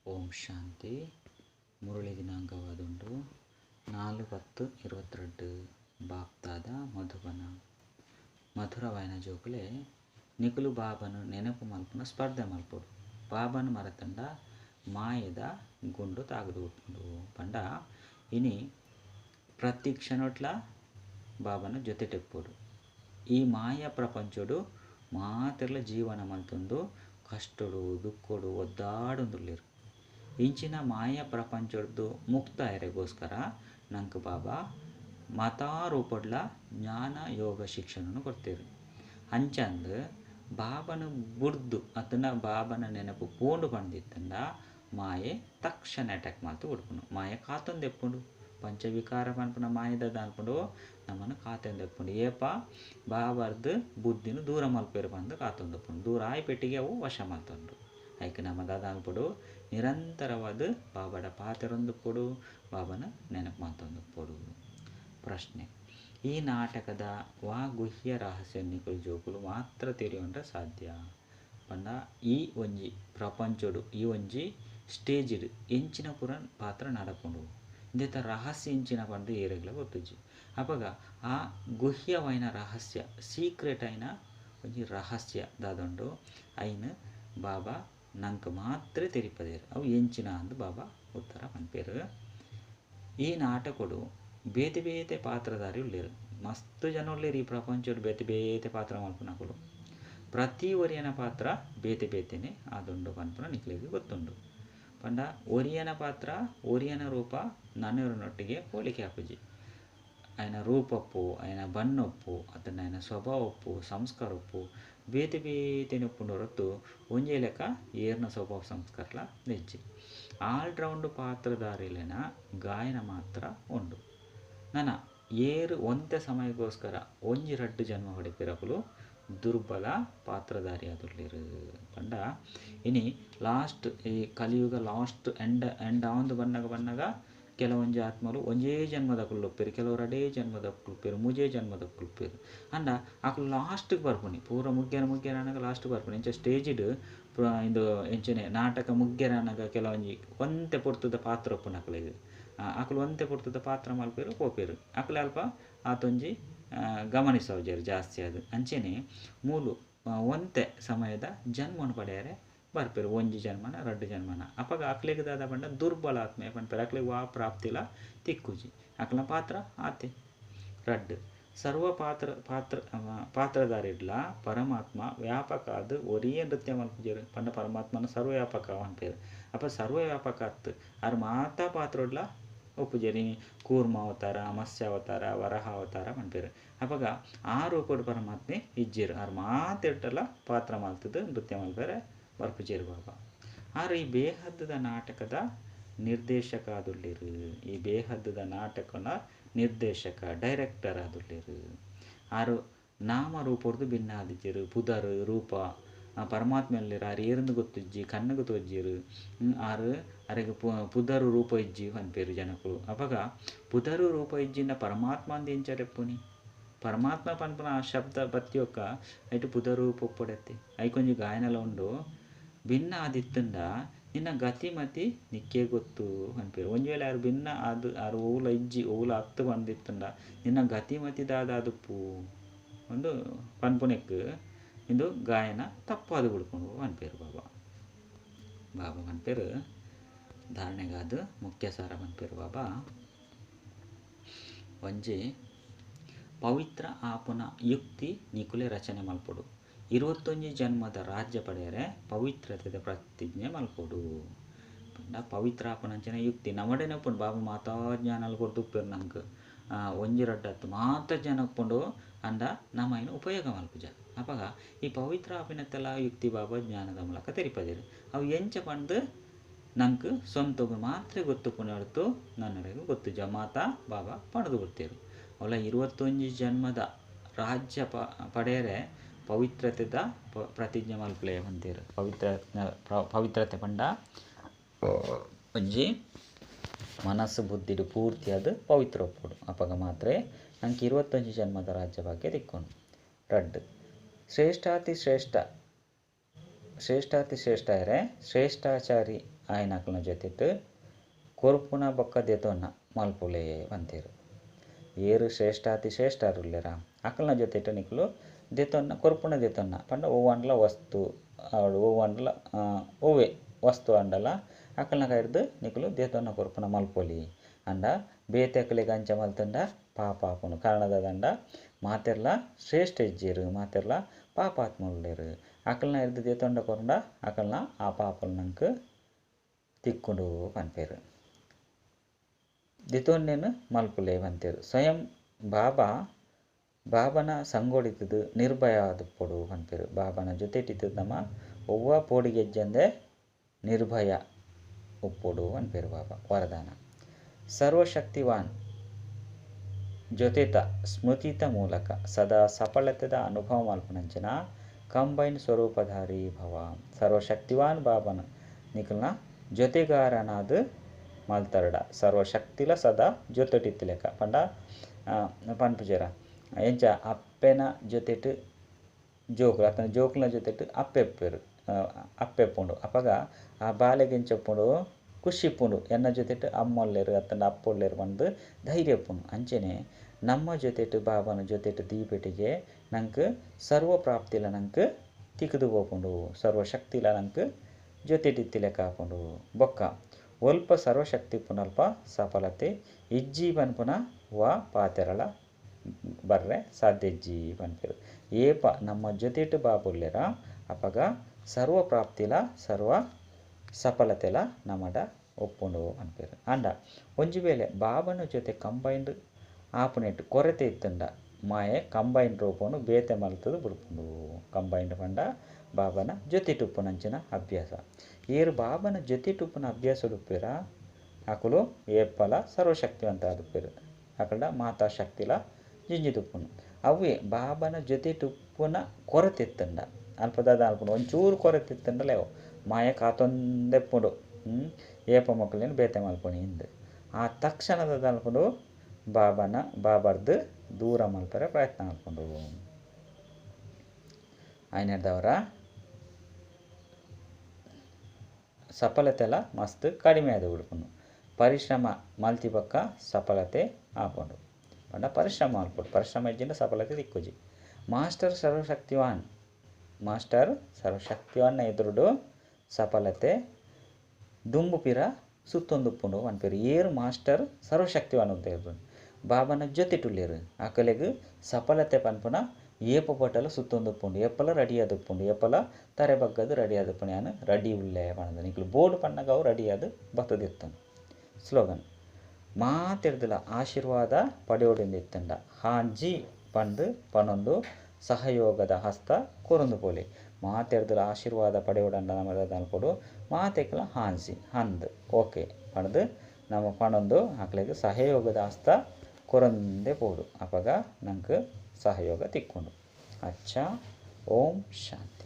ಓಂ ಶಾಂತಿ. ಮುರಳಿ ದಿನಾಂಕವಾದುಂಡು 4/10/22 ಬಾಪ್ತಾದ ಮಧುಬನ. ಮಧುರವಾಯಿನ ಜೋಕುಲೆ ನಿಕುಲು ಬಾಬನು ನೆನಪು ಮಲ್ಪುನ ಸ್ಪರ್ಧೆ ಮಲ್ಪೊಡು. ಬಾಬನು ಮರತಂಡ ಮಾಯದ ಗುಂಡು ತಾಗದು ಉಂಡು ಪಂಡ ಇನಿ ಪ್ರತಿ ಕ್ಷಣೊಟ್ಲ ಬಾಬನ ಜೊತೆ ಟೆಪ್ಪೊಡು. ಈ ಮಾಯ ಪ್ರಪಂಚಡು ಮಾತೆರ್ಲ ಜೀವನ ಮಲ್ತೊಂದು ಕಷ್ಟಡು ದುಃಖಡು ಒದ್ದಾಡೊಂದುಲ್ಲೆರು. ಇಂಚಿನ ಮಾಯ ಪ್ರಪಂಚದ್ದು ಮುಕ್ತ ಎರೆಗೋಸ್ಕರ ನಂಗೆ ಬಾಬಾ ಮತಾರೂಪಡ್ಲ ಜ್ಞಾನ ಯೋಗ ಶಿಕ್ಷಣನು ಕೊಡ್ತೇರು. ಅಂಚಂದು ಬಾಬನ ಬುಡ್ದು ಅದನ್ನ ಬಾಬನ ನೆನಪು ಪೋಂಡು ಪಂದಿತ್ತಂಡ ಮಾಯೆ ತಕ್ಷಣ ಅಟ್ಯಾಕ್ ಮಾಡ್ತು ಕೊಡ್ಪುನು. ಮಾಯೆ ಕಾತೊಂದೆಪ್ಪುಂಡು ಪಂಚವಿಕಾರ ಪನ್ಪುನ ಮಾಯದ ಅನ್ಪುಂಡು ನಮ್ಮನ್ನು ಕಾತೊಂದೆಪ್ಪುಂಡು. ಏಪ ಬಾಬರ್ದು ಬುದ್ಧಿನು ದೂರ ಮಲ್ಪೇರು ಬಂದು ಕಾತೊಂದಪ್ಪುಂಡು. ದೂರ ಆಯ್ ಪೆಟ್ಟಿಗೆ ಅವು ವಶ ಮಲ್ತೊಂಡು. ಐಕೆ ನಮ್ಮದ ಅನ್ಪುಡು ನಿರಂತರವಾದ ಬಾಬಡ ಪಾತೆರೊಂದುಪ್ಪುಡು, ಬಾಬನ ನೆನಪು ಮಲ್ತೊಂದುಪ್ಪುಡು. ಪ್ರಶ್ನೆ: ಈ ನಾಟಕದ ಗುಹ್ಯ ರಹಸ್ಯ ನಿಕುಲು ಜೋಕುಲು ಮಾತ್ರ ತಿಳಿಯೊಂಡ್ರೆ ಸಾಧ್ಯ ಪಂಡ ಈ ಒಂಜಿ ಪ್ರಪಂಚಡು ಈ ಒಂಜಿ ಸ್ಟೇಜಿಡ್ ಎಂಚಿನ ಪುರ ಪಾತ್ರ ನಡಪುಂಡು ಇಂದೆತ ರಹಸ್ಯ ಇಂಚಿನ ಪಂಡು ಏರೆಗ್ಲ ಗೊತ್ತುಜಿ. ಅಪಗ ಆ ಗುಹ್ಯವಾಯಿನ ರಹಸ್ಯ ಸೀಕ್ರೆಟ್ అయిన ಒಂಜಿ ರಹಸ್ಯ ದಾದೊಂಡು ಐನ್ ಬಾಬಾ ನಂಗೆ ಮಾತ್ರ ತೆರಿಪದೇರು ಅವು ಎಂಚಿನ ಅಂದು ಬಾಬಾ ಉತ್ತರ ಪನ್ಪೇರು. ಈ ನಾಟಕಡು ಬೇತೆ ಬೇತೆ ಪಾತ್ರಧಾರಿ ಉಳ್ಳೇರು. ಮಸ್ತ್ ಜನ ಉಳ್ಳೇರು ಈ ಪ್ರಪಂಚಡು ಬೇತೆ ಬೇತೆ ಪಾತ್ರ ಮಲ್ಪುನಕುಲು. ಪ್ರತಿ ಒರಿಯನ ಪಾತ್ರ ಬೇತೆ ಬೇತೆನೆ ಆದುಂಡು ಪನ್ಪುನ ನಿಕ್ಲೆಗ್ ಗೊತ್ತುಂಡು ಪಂಡ ಒರಿಯನ ಪಾತ್ರ ಒರಿಯನ ರೂಪ ನನ್ನೂರಿನೊಟ್ಟಿಗೆ ಹೋಲಿಕೆ ಹಾಪುಜಿ. ఆయన ರೂಪಪ್ಪು ఆయన ಬಣ್ಣೊಪ್ಪು ಅದನ್ನು ఆయన ಸ್ವಭಾವಪ್ಪು ಸಂಸ್ಕಾರಪ್ಪು ಬೇತೆ ಬೇತೆ ನೊಪ್ಪುಂಡು ಹೊರತು ಒಂಜೇ ಲೆಕ್ಕ ಏರ್ನ ಸ್ವಭಾವ ಸಂಸ್ಕಾರಲ ನೆಜ್ಜಿ. ಆಲ್ರೌಂಡ್ ಪಾತ್ರಧಾರಿಲೆನ ಗಾಯನ ಮಾತ್ರ ಉಂಡು. ನನ್ನ ಏರು ಒಂತೆ ಸಮಯಕ್ಕೋಸ್ಕರ ಒಂಜಿ ರಡ್ಡು ಜನ್ಮ ಹೊಡೆಪಿರಕುಲು ದುರ್ಬಲ ಪಾತ್ರಧಾರಿ ಆದುಲ್ಲೇರು ಪಂಡ ಇನಿ ಲಾಸ್ಟ್ ಈ ಕಲಿಯುಗ ಲಾಸ್ಟ್ ಎಂಡ್ ಆವಂದು ಬನ್ನಗ ಕೆಲವೊಂಜಿ ಆತ್ಮಲು ಒಂಜೇ ಜನ್ಮದ ಕುಲ್ಲುಪ್ಪೇರು, ಕೆಲವರು ಅಡೇ ಜನ್ಮದ ಕುಲ್ಪೇರು, ಮುಜೇ ಜನ್ಮದ ಕುಲ್ಪೇರು ಅಂಡ ಆಕುಲು ಲಾಸ್ಟ್ಗೆ ಬರ್ಪುನಿ ಪೂರ ಮುಗ್ಗೆರ ಅನ್ನಗ ಲಾಸ್ಟ್ ಬರ್ಪುನಿ. ಇಂಚ ಸ್ಟೇಜಿಡ್ ಇಂದು ಎಂಚನೆ ನಾಟಕ ಮುಗ್ಗೆರ ಅನ್ನಗ ಕೆಲವೊಂಜಿ ಒಂತೆ ಪೊರ್ತುದ ಪಾತ್ರ ಒಪ್ಪುನ ಅಕಲೆಗ್ ಆಕುಲು ಒಂತೆ ಪೊರ್ತುದ ಪಾತ್ರ ಮಲ್ಪೇರು ಪೋಪೇರು ಅಕಲೆ ಅಲ್ಪ ಆತೊಂಜಿ ಗಮನಿಸೋಜೇರು ಜಾಸ್ತಿ ಅದು. ಅಂಚೆನೆ ಮೂಲು ಒಂತೆ ಸಮಯದ ಜನ್ಮನು ಪಡೆಯರೆ ಬರ್ಪೇರು ಒಂಜಿ ಜನ್ಮನ ರಡ್ಡು ಜನ್ಮನ. ಅಪಗ ಅಕ್ಲೆಗ್ ದಾದ ಪಂಡ ದುರ್ಬಲ ಆತ್ಮೆ ಪನ್ಪೇರು ಅಕ್ಲೆಗ್ ವಾ ಪ್ರಾಪ್ತಿಲ ತಿಕ್ಕುಜಿ ಅಕ್ಲ ಪಾತ್ರ ಆತೆ ರಡ್ಡು. ಸರ್ವ ಪಾತ್ರಧಾರಿಡ್ಲ ಪರಮಾತ್ಮ ವ್ಯಾಪಕ ಅದು ಒರಿಯೇ ನೃತ್ಯ ಮಲ್ಪುಜೇರು ಪಂಡ ಪರಮಾತ್ಮನ ಸರ್ವವ್ಯಾಪಕ ಅನ್ಪೇರು. ಅಪ್ಪ ಸರ್ವವ್ಯಾಪಕ ಅತ್ತು ಆರು ಮಾತಾ ಪಾತ್ರಡ್ಲ ಒಪ್ಪುಜೇರಿ ಕೂರ್ಮ ಅವತಾರ ಮತ್ಸ್ಯ ಅವತಾರ ವರಹ ಅವತಾರ ಪನ್ಪೇರು. ಅಪಗ ಆ ರೂಪಡು ಪರಮಾತ್ಮೆ ಇಜ್ಜೇರು ಆರು ಮಾತೆಟ್ಟಲ ಪಾತ್ರ ಮಲ್ತದು ನೃತ್ಯ ಮಲ್ಪೇರೆ ಬರ್ಪುಜೇರು ಬಾಬಾ. ಆರು ಈ ಬೇಹದ್ದದ ನಾಟಕದ ನಿರ್ದೇಶಕ ಆದುಲ್ಲೇರು. ಈ ಬೇಹದ್ದದ ನಾಟಕನ ನಿರ್ದೇಶಕ ಡೈರೆಕ್ಟರ್ ಆದುಲ್ಲೇರು. ಆರು ನಾಮ ರೂಪಡ್ದು ಭಿನ್ನ ಆದಿಜ್ಜೇರು. ಪುದರ್ ರೂಪ ಪರಮಾತ್ಮೆಯಲ್ಲಿರು ಆರು ಏರ್ಂದು ಗೊತ್ತಿಜ್ಜಿ ಕಣ್ಣಗೆ ತೋಜ್ಜೇರು. ಆರು ಅರೆಗೆ ಪುದರು ರೂಪ ಇಜ್ಜಿ ಪನ್ಪೇರು ಜನಕುಲು. ಅಪಗ ಪುದರು ರೂಪ ಇಜ್ಜಿಂದ ಪರಮಾತ್ಮ ಅಂದು ಎಂಚರೆಪ್ಪುನಿ ಪರಮಾತ್ಮ ಪನ್ಪುನ ಆ ಶಬ್ದ ಬತ್ತಿಯೊಕ್ಕ ಐಟು ಪುದರು ರೂಪ ಒಪ್ಪೊಡೆತ್ತೆ ಐಕೊಂಜಿ ಗಾಯನಲ ಉಂಡು ಭಿನ್ನ ಆದಿತ್ತಂಡ ನಿನ್ನ ಗತಿ ಮತಿ ನಿಕ್ಕೇ ಗೊತ್ತು ಅನ್ಪೇರು. ಒಂಜಿ ವೇಳೆ ಆರು ಭಿನ್ನ ಅದು ಆರು ಓಲ ಇಜ್ಜಿ ಓಲ ಹತ್ತು ಬಂದಿತ್ತಂಡ ನಿನ್ನ ಗತಿ ಮತಿ ದಾದಾದುಪ್ಪು ಒಂದು ಪನ್ಪುನೆಕ್ ಇಂದು ಗಾಯನ ತಪ್ಪಾದು ಬಿಡ್ಕೊಂಡು ಅನ್ಪೇರು ಬಾಬಾ. ಬಾಬಾ ಅನ್ಪೇರು ಧಾರಣೆಗಾದ ಮುಖ್ಯ ಸಾರ ಅನ್ಪೇರು ಬಾಬಾ. ಒಂಜಿ ಪವಿತ್ರ ಆಪುನ ಯುಕ್ತಿ ನಿಕುಲೆ ರಚನೆ ಮಲ್ಪೊಡು. 21 ಜನ್ಮದ ರಾಜ್ಯ ಪಡೆಯರೆ ಪವಿತ್ರತೆದ ಪ್ರತಿಜ್ಞೆ ಮಲ್ಪೊಡು ಪಂಡ ಪವಿತ್ರ ಆಪುನಂಚಿನ ಯುಕ್ತಿ ನಮ್ಮಡೆನೆ ಉಪ್ಪುಂಡು. ಬಾಬಾ ಮಾತಾ ಜ್ಞಾನಲು ಕೊಡ್ದುಪ್ಪೇರು ನಂಗೆ ಒಂಜಿ ರಡ್ಡತ್ತು ಮಾತ ಜ್ಞಾನ ಉಪ್ಪುಂಡು ಅಂಡ ನಮ್ಮೈನ ಉಪಯೋಗ ಮಲ್ಪುಜ. ಅಪಗ ಈ ಪವಿತ್ರ ಆಪಿನತ್ತೆಲ್ಲ ಯುಕ್ತಿ ಬಾಬಾ ಜ್ಞಾನದ ಮೂಲಕ ತೆರಿಪದೇರು ಅವು ಎಂಚ ಪಂಡು ನಂಗೆ ಸ್ವಂತಗೂ ಮಾತ್ರ ಗೊತ್ತುಪ್ಪುನ ಹೊರತು ನನ್ನಡೆಗೂ ಗೊತ್ತುಜ ಮಾತಾ ಬಾಬಾ ಪಡೆದು ಬಿಡ್ತೇರು. ಅವಳ 21 ಜನ್ಮದ ರಾಜ್ಯ ಪಡೆಯರೆ ಪವಿತ್ರತೆದ ಪ್ರತಿಜ್ಞೆ ಮಲ್ಪಲೆ ಹೊಂದೇರು. ಪವಿತ್ರತೆ ಪಂಡ ಒಂಜಿ ಮನಸ್ಸು ಬುದ್ಧಿಡು ಪೂರ್ತಿ ಅದು ಪವಿತ್ರ ಒಪ್ಪುಡು. ಅಪಗ ಮಾತ್ರ ನಂಗೆ 21 ಜನ್ಮದ ರಾಜ್ಯ ಬಗ್ಗೆ ತಿಕ್ಕೊಂಡು ರಡ್ಡು ಶ್ರೇಷ್ಠಾತಿ ಶ್ರೇಷ್ಠ ಶ್ರೇಷ್ಠಾತಿ ಶ್ರೇಷ್ಠ ಇರೆ ಶ್ರೇಷ್ಠಾಚಾರಿ ಆಯ್ನ ಅಕ್ಲನ ಜೊತೆಟ್ ಕೊರ್ಪುನ ಬೊಕ್ಕ ದೆತೊನ್ನ ಮಲ್ಪೊಲೆ ಪಂತೆರ್. ಏರು ಶ್ರೇಷ್ಠಾತಿ ಶ್ರೇಷ್ಠರುಲ್ಲೆರ ಅಕ್ಲನ ಜೊತೆಟ್ ನಿಕ್ಲು ದೆತೊನ್ನ ಕೊರ್ಪುನ ದೆತೊನ್ನ ಪಂಡ ಒವ್ವಾಂಡ್ಲ ವಸ್ತು ಅವಡು ಒವ್ವಾಂಡ್ಲ ಒವ್ವೆ ವಸ್ತು ಅಂಡಲ ಅಕ್ಲನ ಕೈರ್ದು ನಿಕ್ಲು ದೇತೊನ್ನ ಕೊರ್ಪುನ ಮಲ್ಪೊಲಿ ಅಂಡ ಬೇತೆಕ್ಲೆಗ್ ಅಂಚ ಮಲ್ತುಂಡ ಪಾಪ ಆಪುಂಡು ಕಾರಣದಾದಂಡ ಮಾತೆರ್ಲ ಶ್ರೇಷ್ಠ ಇಜ್ಜೆರ್ ಮಾತೆರ್ಲ ಪಾಪಾತ್ಮುಲ್ಲೆರ್ ಅಕ್ಲನ ಇರ್ದು ದೇತೊಂಡ ಕೊರಂಡ ಅಕ್ಲನ ಆ ಪಾಪಲ್ ನಂಕ್ ತಿಕ್ಕುಂಡು ಪನ್ಪೆರ್. ದಿತೊನ್ನೆನ್ ಮಲ್ಪುಲೆ ಪಂತೆರ್. ಸ್ವಯಂ ಬಾಬನ ಸಂಗೊಡಿತುದು ನಿರ್ಭಯ ಆದುಪ್ಪೊಡು ಪನ್ಪೆರ್. ಬಾಬನ ಜೊತೆಟಿತ್ತುದು ನಮ ಒವ್ವ ಪೋಡಿಗೆಜ್ಜಂದೆ ನಿರ್ಭಯ ಉಪ್ಪೊಡು ಪನ್ಪೆರ್ ಬಾಬಾ ವರದಾನ. ಸರ್ವಶಕ್ತಿವಾನ್ ಜೊತೆತ ಸ್ಮೃತಿತ ಮೂಲಕ ಸದಾ ಸಫಲತೆದ ಅನುಭವ ಮಲ್ಪುನಂಚಿನ ಕಂಬೈನ್ ಸ್ವರೂಪಧಾರಿ ಭವ. ಸರ್ವಶಕ್ತಿವಾನ್ ಬಾಬನ ನಿಕಲ್ನ ಜೊತೆಗಾರನಾದ ಮಲ್ತರಡ ಸರ್ವಶಕ್ತಿಲ ಸದಾ ಜೊತೆಟಿತ್ತಲೆಕ ಪಂಡ ಪನ್ಪುಜೆರ ಎಂಚ ಅಪ್ಪೆನ ಜೊತೆಟ್ ಜೋಕುಲು ಅತ್ತನ ಜೋಕುಲ್ನ ಜೊತೆಟ್ ಅಪ್ಪೆಪ್ಪುಂಡು ಅಪಗ ಆ ಬಾಲೆಗೆಂಚಪ್ಪುಂಡು ಖುಷಿಪ್ಪುಂಡು ಎನ್ನ ಜೊತೆಟ್ ಅಮ್ಮೊಲ್ಲೆರ್ ಅತ್ತಂಡ ಅಪ್ಪೊಲ್ಲೆರ್ ಪಂದ್ ಧೈರ್ಯ ಇಪ್ಪುಂಡು. ಅಂಚನೆ ನಮ್ಮ ಜೊತೆಟ್ ಬಾಬನ ಜೊತೆಟ್ ದೀಪೆಟಿಗೆ ನಂಕ್ ಸರ್ವ ಪ್ರಾಪ್ತಿಲ ನಂಕ್ ತಿಕ್ಕುದು ಪೋಪುಂಡು ಸರ್ವಶಕ್ತಿಲ ನಂಕ್ ಜೊತೆಟಿತ್ತಿಲೆಕ ಆಪುಂಡು. ಬೊಕ್ಕ ಒಲ್ಪ ಸರ್ವಶಕ್ತಿ ಪುನಲ್ಪ ಸಫಲತೆ ಇಜ್ಜಿ ಪನ್ಪುನ ವ ಪಾತೆರಳ ಬರ್ರೆ ಸಾಧ್ಯ ಇಜ್ಜಿ ಪನ್ಪೆರ್. ಏಪ ನಮ್ಮ ಜೊತೆಟ್ ಬಾಬುಲ್ಲೆರ ಅಪಗ ಸರ್ವ ಪ್ರಾಪ್ತಿಲ ಸರ್ವ ಸಫಲತೆಲ ನಮಡ ಒಪ್ಪುಂಡು ಪನ್ಪೆರ್. ಅಂಡ ಒಂಜಿ ವೇಳೆ ಬಾಬನ ಜೊತೆ ಕಂಬೈನ್ಡ್ ಆಪುನೆಟ್ ಕೊರತೆ ಇತ್ತುಂಡ ಮಾಯೆ ಕಂಬೈನ್ಡ್ ರೂಪನು ಬೇತೆ ಮಲ್ತುದು ಬುಡ್ಪುಂಡು. ಕಂಬೈನ್ಡ್ ಪಂಡ ಬಾಬನ ಜೊತೆಟುಪ್ಪುನಂಚಿನ ಅಭ್ಯಾಸ. ಏರು ಬಾಬನ ಜೊತೆಟುಪ್ಪುನ ಅಭ್ಯಾಸ ಉಡುಪ್ಪೆರ ಅಕುಲು ಏಪ್ಪಲ ಸರ್ವಶಕ್ತಿವಂತ ಆದುಪ್ಪೆರ್. ಅಕಲ್ಡ ಮಾತಾ ಶಕ್ತಿಲ ಜಿಂಜಿದುಪ್ಪುನು. ಅವ್ವೆ ಬಾಬನ ಜೊತೆಟುಪ್ಪುನ ಕೊರತೆ ಇತ್ತುಂಡ ಅಲ್ಪದಾದ ಅಲ್ಪುಂಡು ಒಂಚೂರು ಕೊರತೆ ಇತ್ತುಂಡಲೇ ಮಾಯೆ ಕಾತೊಂದೆಪ್ಪುಂಡು ಏಪ ಮಕ್ಕಳೇನು ಬೇತೆ ಮಲ್ಪುನಿ ಇಂದು ಆ ತಕ್ಷಣದ ಅಲ್ಪುಂಡು ಬಾಬರ್ದು ದೂರ ಮಲ್ಪರೆ ಪ್ರಯತ್ನ ಮಲ್ಪುಂಡು. ಐನೆರ್ದವರ ಸಫಲತೆಲ ಮಸ್ತ್ ಕಡಿಮೆ ಆದು ಬಿಡ್ಪುಂಡು. ಪರಿಶ್ರಮ ಮಲ್ತಿ ಬೊಕ್ಕ ಸಫಲತೆ ಆಪುಂಡು ಪಂಡ ಪರಿಶ್ರಮ ಮಲ್ಪುಂಡು. ಪರಿಶ್ರಮ ಇಜ್ಜಿಂಡ ಸಫಲತೆ ತಿಕ್ಕುಜಿ. ಮಾಸ್ಟರ್ ಸರ್ವಶಕ್ತಿವಾನ್ನ ಎದುರುಡು ಸಫಲತೆ ದುಂಬು ಪಿರ ಸುತ್ತೊಂದುಪ್ಪುಂಡು ಪನ್ಪೆರ್. ಏರು ಮಾಸ್ಟರ್ ಸರ್ವಶಕ್ತಿವಾನ್ ಉದ್ದೇರು ಬಾಬನ ಜೊತೆಟುಲ್ಲೆರ್ ಅಕಲೆಗ್ ಸಫಲತೆ ಪನ್ಪುನ ಏಪ ಬೊಟಲ ಸುತ್ತೊಂದುಪ್ಪುಂಡು ಏಪಲ ರೆಡಿ ಆದುಪ್ಪುಂಡು ಏಪಲ ತರೆ ಬಗ್ಗದು ರೆಡಿ ಆದುಪ್ಪುಂಡು ಯಾನ್ ರೆಡಿ ಉಲ್ಲೆ ಪಂಡ ನಿಕ್ಲು ಬೋರ್ಡ್ ಪನ್ನಗ ಅವು ರೆಡಿ ಆದು ಬತ್ತದಿತ್ತನು. ಸ್ಲೋಗನ್ ಮಾತೆರ್ದುಲ ಆಶೀರ್ವಾದ ಪಡೆಯೋಡಿಂದಿತ್ತಂಡ ಹಾಂಜಿ ಪಂದ್ ಪನೊಂದು ಸಹಯೋಗದ ಹಸ್ತ ಕೊರೊಂದು ಪೋಲೆ. ಮಾತೆರ್ದುಲ ಆಶೀರ್ವಾದ ಪಡೆಯೋಡಂಡ ನಮದ ಅನ್ಪೊಡು ಮಾತೆಕ್ಲ ಹಾಂಜಿ ಹಂದ್ ಓಕೆ ಪಣದು ನಮ್ಮ ಪಣೊಂದು ಅಕ್ಲೆಗ್ ಸಹಯೋಗದ ಹಸ್ತ ಕೊರೊಂದೆ ಪೋಡು ಅಪಗ ನಂಕ್ ಸಹಯೋಗ ತಿಕ್ಕೊಂಡು. ಅಚ್ಚ ಓಂ ಶಾಂತಿ.